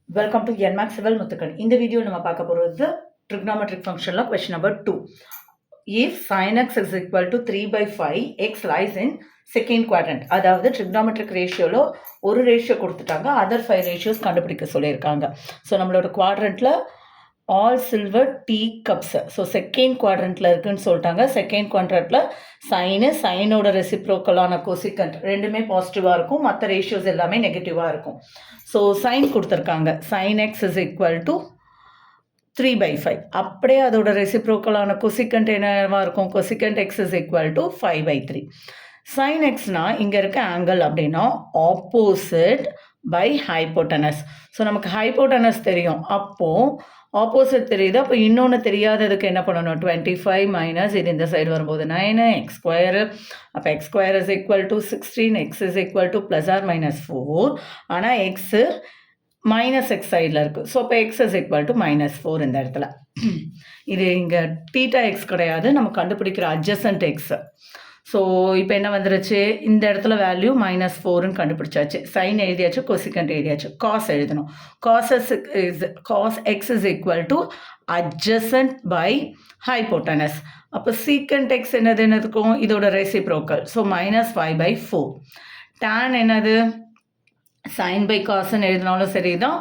Welcome to NMAX Civil Muthukan. In the video, we will talk about the trigonometric function. Question number 2. If sin x is equal to 3 by 5, x lies in second quadrant. அதாவது trigonometric ratioல ஒரு ratio கொடுத்துட்டாங்க, other 5 ratios கண்டுபிடிக்க சொல்லியிருக்காங்க. So நம்மளோட குவாட்ரண்ட்டில் all silver tea cups. So second குவாட்ரண்ட்டில் இருக்குன்னு சொல்லிட்டாங்க. செகண்ட் குவாட்ரண்ட்டில் சைனோட ரெசிப்ரோக்கலான கோசிகண்ட் ரெண்டுமே பாசிட்டிவாக இருக்கும், மற்ற ரேஷியோஸ் எல்லாமே நெகட்டிவாக இருக்கும். ஸோ சைன் கொடுத்துருக்காங்க, sine x is equal to 3/5. அப்படியே அதோட ரெசிப்ரோக்கலான கொசிகண்ட் என்னவா இருக்கும், cosecant x is equal to 5/3. Sine எக்ஸ்னால் இங்கே இருக்க ஆங்கிள் அப்படின்னா ஆப்போசிட் பை ஹைப்போட்டனஸ். ஸோ நமக்கு ஹைப்போட்டனஸ் தெரியும், அப்போது ஆப்போசிட் தெரியுது. அப்போ இன்னொன்று தெரியாததுக்கு என்ன பண்ணணும், 25 மைனஸ் இது இந்த சைடு வரும்போது 9 எக்ஸ் ஸ்கொயரு. அப்போ x square is equal to 16, x is equal to plus or minus 4. ஆனால் எக்ஸு மைனஸ் எக்ஸ் சைடில் இருக்குது. ஸோ இப்போ எக்ஸ் இஸ் ஈக்குவல் டு -4 இந்த இடத்துல. இது இங்கே தீட்டா எக்ஸ் கிடையாது, நம்ம கண்டுபிடிக்கிற அட்ஜசன்ட் எக்ஸு. ஸோ இப்போ என்ன வந்துருச்சு, இந்த இடத்துல வேல்யூ -4ன்னு கண்டுபிடிச்சாச்சு. சைன் எழுதியாச்சு, கொசிகண்ட் எழுதியாச்சு, காஸ் எழுதணும். Cos x is equal to adjacent by hypotenuse. அப்போ சீக்கண்ட் எக்ஸ் என்னது இருக்கும், இதோட ரெசிப்ரோக்கல். ஸோ -5/4. tan என்னது, சைன் பை காசுன்னு எழுதினாலும் சரி தான்,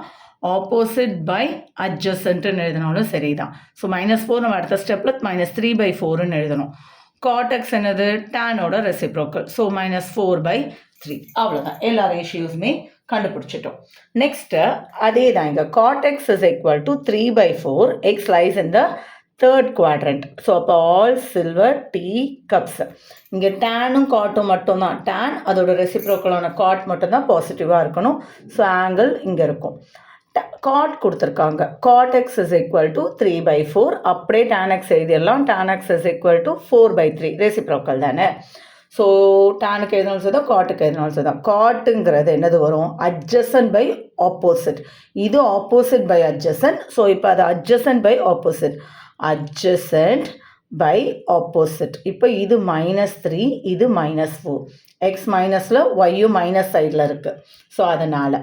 ஆப்போசிட் பை அட்ஜசன்ட்னு எழுதினாலும் சரி தான். ஸோ -4 நம்ம அடுத்த ஸ்டெப்பில் -3/4ன்னு எழுதணும். cot x என்னது, டேனோட ரெசிப்ரோக்கல். ஸோ -4/3. அவ்வளோதான், எல்லா ரேஷியோஸுமே கண்டுபிடிச்சிட்டோம். நெக்ஸ்ட்டு அதே தான், இங்கே cot x is equal to 3/4, x lies in the third quadrant. So அப்போ ஆல் சில்வர் டீ கப்ஸ். இங்கே டேனும் காட்டும் மட்டும்தான், டேன் அதோட ரெசிப்ரோக்கலான காட் மட்டும்தான் பாசிட்டிவாக இருக்கணும். ஸோ ஆங்கிள் இங்கே இருக்கும். காட் கொடுத்துருக்காங்க, cot x is equal to 3/4. அப்படியே டேன் எக்ஸ் எழுதிடலாம், tan x is equal to 4/3, reciprocal தானே. ஸோ டேனுக்கு எதுனாலும் சரிதான், காட்டுக்கு எதுனாலும் சரிதான். காட்டுங்கிறது என்னது வரும், அட்ஜசன்ட் பை ஆப்போசிட். இது ஆப்போசிட் பை அட்ஜசன்ட். ஸோ இப்போ அது adjacent by opposite, adjacent by opposite. இப்போ இது -3, இது -4. எக்ஸ் மைனஸில் ஒய்யும் மைனஸ் சைடில் இருக்குது. ஸோ அதனால்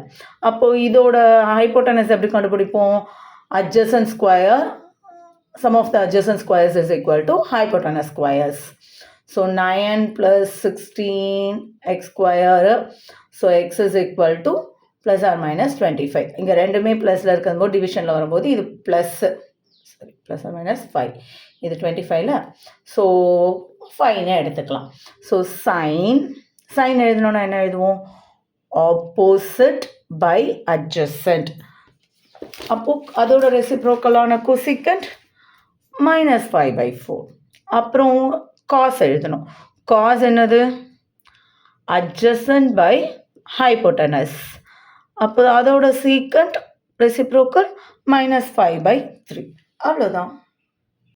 அப்போது இதோட ஹைப்போட்டனஸ் எப்படி கண்டுபிடிப்போம், adjacent square, sum of the adjacent squares is equal to hypotenuse squares. So 9 + 16 x square. So x is equal to plus or minus 25. இங்கே ரெண்டுமே ப்ளஸில் இருக்கும்போது டிவிஷனில் வரும்போது இது ப்ளஸ்ஸு, ப்ளஸ் ஆர் -5, இது 25ல. ஸோ 5ன்னு எடுத்துக்கலாம். ஸோ சைன் எழுதணும்னா என்ன எழுதுவோம், ஆப்போசிட் பை அட்ஜசன்ட். அப்போது அதோட ரெசிப்ரோக்கலான கொசிகண்ட் -5/4. அப்புறம் காஸ் எழுதணும், காஸ் என்னது, அட்ஜசன்ட் பை ஹைப்போட்டனஸ். அப்போ அதோட சீக்கண்ட் ரெசிப்ரோக்கல் -5/3. அவ்வளோதான்.